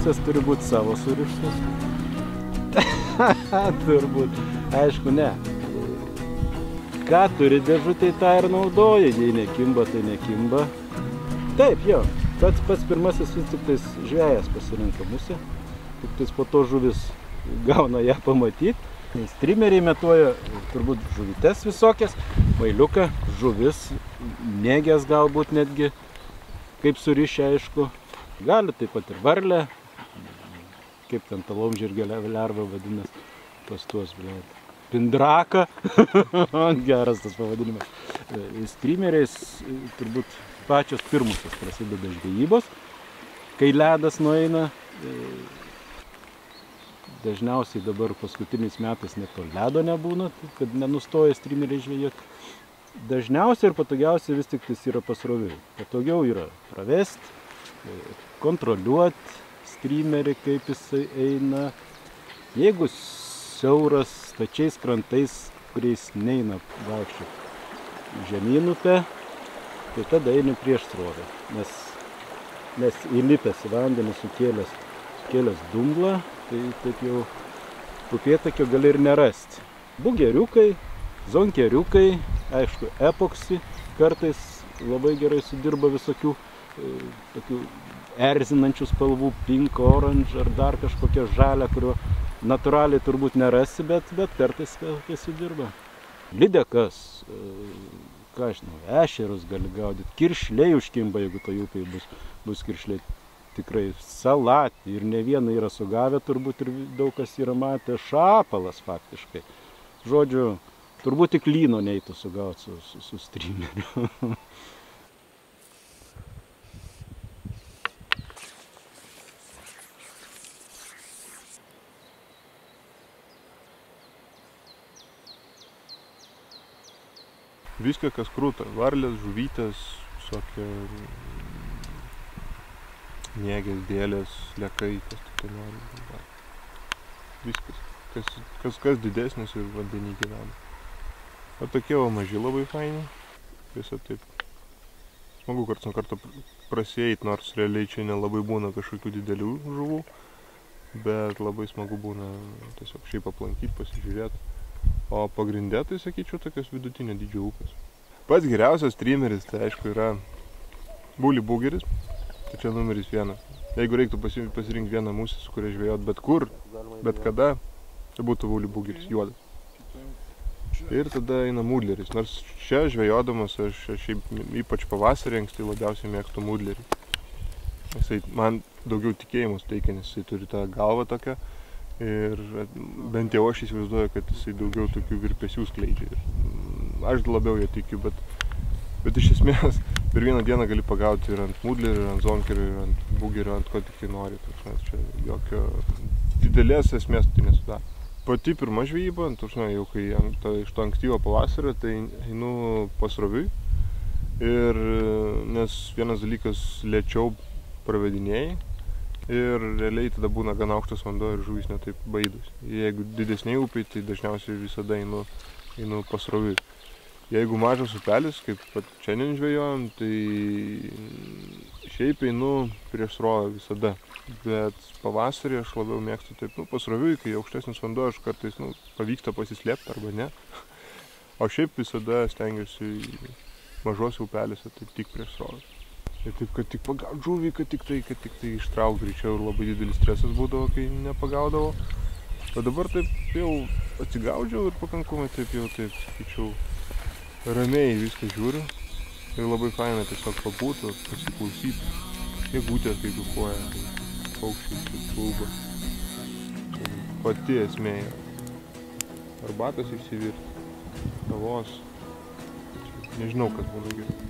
musės turi būti savo surištos. Turbūt, aišku, ne. Ką turi dėžutėj, tą ir naudoja, jei nekimba, tai nekimba. Taip, jo, pats pirmasis vis tik tais žvejas pasirinka musę, tik tais po to žuvis gauna ją pamatyti. Strimeriai metuoja turbūt žuvytes visokias, mailiuką, žuvis, nėgės galbūt netgi, kaip surišę, aišku. Gali taip pat ir varlę, kaip ten ta laumžirgio lerva vadinas, pas tuos, pindraka, geras tas pavadinimas. Strimeriais turbūt pačios pirmusios prasideda žvejybos, kai ledas nueina. Dažniausiai dabar paskutiniais metais net to ledo nebūna, kad nenustoja strimeriai žvejoti. Dažniausiai ir patogiausiai vis tik tais yra pasroviui. Patogiau yra pravesti, kontroliuoti strimerį, kaip jisai eina. Jeigu siauras, stačiais krantais, kuriais neina vaikščioti žemyn upę, tai tada eini prieš srovę. Nes įlipęs į vandenį sukėlęs dumblą, tai taip jau upėtakio gali ir nerasti. Bugeriukai, zonkeriukai, aišku, epoksy kartais labai gerai sudirba visokių tokių erzinančių spalvų, pink, orange ar dar kažkokia žalia, kurio natūraliai turbūt nerasi, bet kartais kai sudirba. Lydekas, ką aš žinau, ešerius gali gaudyti, kiršliai užkimba, jeigu to upėj bus kiršliai. Tikrai salatį ir ne vieną yra sugavę, turbūt ir daug kas yra matę, šapalas faktiškai. Žodžiu, turbūt tik lyno neitų sugauti su strimeriu. Viską, kas krūta. Varlės, žuvytės, visokie nėgės, dėlės, lekai, kas tik tai nori. Viskas. Kas didesnis ir vandenį gyvena. O tokie maži labai faini. Visą taip. Smagu karts nuo karto prasieit, nors realiai čia nelabai būna kažkokių didelių žuvų. Bet labai smagu būna tiesiog šiaip aplankyti, pasižiūrėti. O pagrindė tai, sakyčiau, tokios vidutinio dydžio upės. Pats geriausias strimeris, tai aišku, yra būli bugeris. Tai čia numeris 1. Jeigu reiktų pasirinkti vieną musę, su kuria žvejot bet kur, bet kada, tai būtų būli bugeris, juodas. Ir tada eina mudleris. Nors čia žvejodamas aš šiaip ypač pavasarį anksti labiausiai mėgstu mudlerį. Jisai man daugiau tikėjimus teikia, nes jisai turi tą galvą tokią. Ir bent jau aš įsivaizduoju, kad jisai daugiau tokių virpesių skleidžia. Aš labiau jo tikiu, bet iš esmės per vieną dieną gali pagauti ir ant mudlerio, ir ant zonkerio, ir ant bugerio, ant ko tik tai nori. Čia jokio didelės esmės tai nesudaro. Pati pirma žvejyba, jau kai iš to ankstyvo pavasario, tai einu pasroviui. Ir nes vienas dalykas lėčiau pravedinėjai ir realiai tada būna gan aukštas vanduo ir žuvys netaip baidosi. Jeigu didesniai upiai, tai dažniausiai visada einu pasroviui. Jeigu mažas upelis, kaip šiandien žvejojam, tai šiaip einu prieš srovę visada. Bet pavasarį aš labiau mėgstu taip, pasroviui, kai aukštesnis vanduo, aš kartais pavyksta pasislėpti arba ne. O šiaip visada stengiuosi mažuose upeliuose, taip tik prieš srovę. Ir taip, kad tik pagaut žuvį, kad tik tai ištrauk greičiau ir labai didelis stresas būdavo, kai nepagaudavo. O dabar taip jau atsigaudžiau ir pakankamai taip, sakyčiau, ramiai viską žiūriu ir labai faina tiesiog pabūti, pasiklausyti. Gegutės, kai kukuoja, paukščiai, kaip čiulba. Pati esmė yra. Arbatos išsivirti, kavos. Nežinau, kas būna geriau.